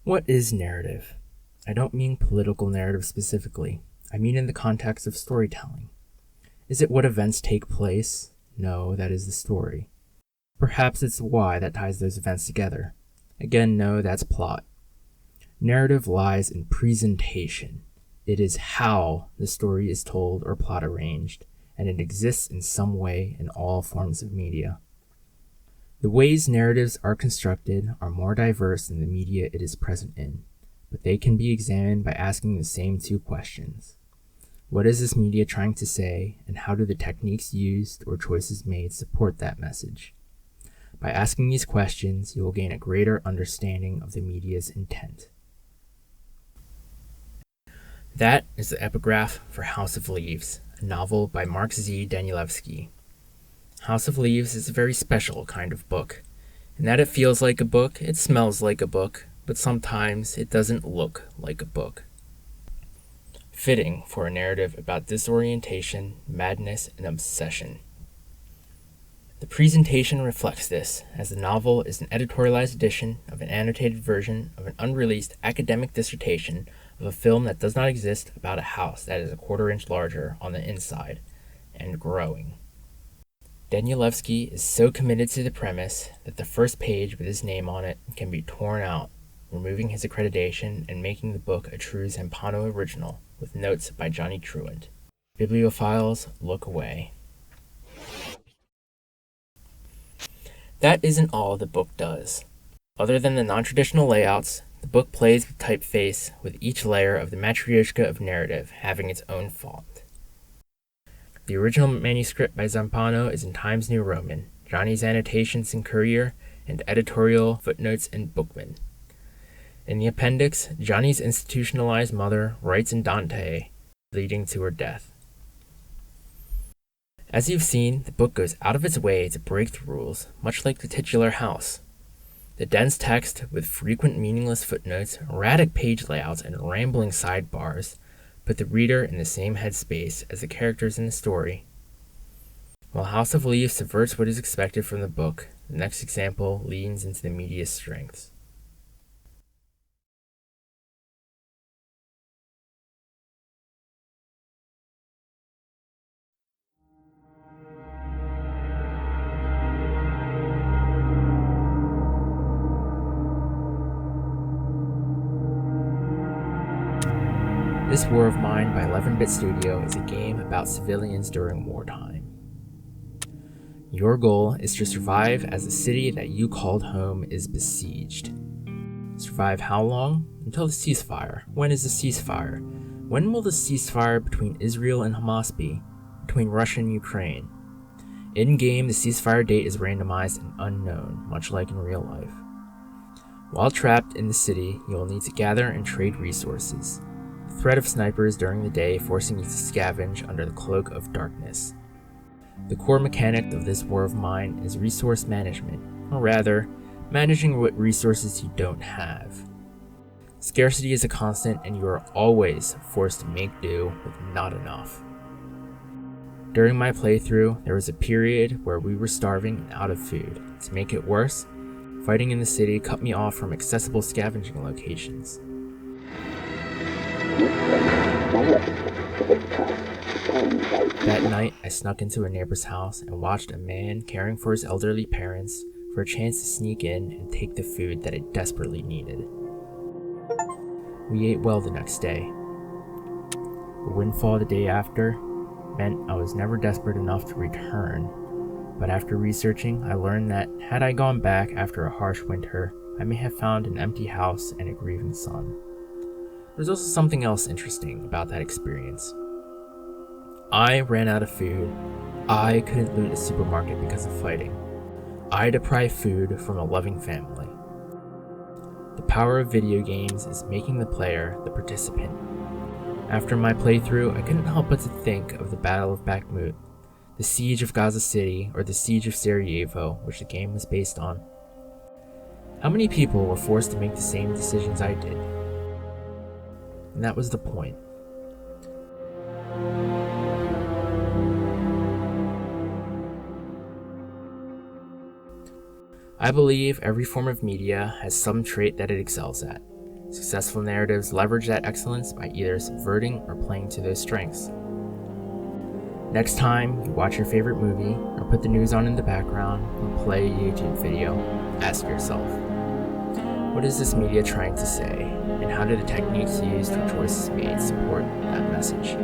What is narrative? I don't mean political narrative specifically. I mean in the context of storytelling. Is it what events take place? No, that is the story. Perhaps it's the why that ties those events together. Again, no, that's plot. Narrative lies in presentation. It is how the story is told or plot arranged, and it exists in some way in all forms of media. The ways narratives are constructed are more diverse than the media it is present in, but they can be examined by asking the same two questions. What is this media trying to say, and how do the techniques used or choices made support that message? By asking these questions, you will gain a greater understanding of the media's intent. That is the epigraph for House of Leaves, a novel by Mark Z. Danielewski. House of Leaves is a very special kind of book, in that it feels like a book, it smells like a book, but sometimes it doesn't look like a book. Fitting for a narrative about disorientation, madness, and obsession. The presentation reflects this, as the novel is an editorialized edition of an annotated version of an unreleased academic dissertation of a film that does not exist about a house that is a quarter-inch larger on the inside, and growing. Danielewski is so committed to the premise that the first page with his name on it can be torn out, removing his accreditation and making the book a true Zampano original, with notes by Johnny Truant. Bibliophiles, look away. That isn't all the book does. Other than the non-traditional layouts, the book plays with typeface, with each layer of the matryoshka of narrative having its own font. The original manuscript by Zampano is in Times New Roman, Johnny's annotations in Courier, and editorial footnotes in Bookman. In the appendix, Johnny's institutionalized mother writes in Dante, leading to her death. As you've seen, the book goes out of its way to break the rules, much like the titular house. The dense text, with frequent meaningless footnotes, erratic page layouts, and rambling sidebars, put the reader in the same headspace as the characters in the story. While House of Leaves subverts what is expected from the book, the next example leans into the media's strengths. This War of Mine by 11-Bit Studio is a game about civilians during wartime. Your goal is to survive as the city that you called home is besieged. Survive how long? Until the ceasefire. When is the ceasefire? When will the ceasefire between Israel and Hamas be? Between Russia and Ukraine? In-game, the ceasefire date is randomized and unknown, much like in real life. While trapped in the city, you will need to gather and trade resources. The threat of snipers during the day forcing you to scavenge under the cloak of darkness. The core mechanic of this War of Mine is resource management, or rather, managing what resources you don't have. Scarcity is a constant, and you are always forced to make do with not enough. During my playthrough, there was a period where we were starving and out of food. To make it worse, fighting in the city cut me off from accessible scavenging locations. That night, I snuck into a neighbor's house and watched a man caring for his elderly parents for a chance to sneak in and take the food that I desperately needed. We ate well the next day. The windfall the day after meant I was never desperate enough to return, but after researching, I learned that had I gone back after a harsh winter, I may have found an empty house and a grieving son. There's also something else interesting about that experience. I ran out of food. I couldn't loot a supermarket because of fighting. I deprived food from a loving family. The power of video games is making the player the participant. After my playthrough, I couldn't help but to think of the Battle of Bakhmut, the Siege of Gaza City, or the Siege of Sarajevo, which the game was based on. How many people were forced to make the same decisions I did? And that was the point. I believe every form of media has some trait that it excels at. Successful narratives leverage that excellence by either subverting or playing to those strengths. Next time you watch your favorite movie, or put the news on in the background, or play a YouTube video, ask yourself, what is this media trying to say, and how do the techniques used or choices made support that message?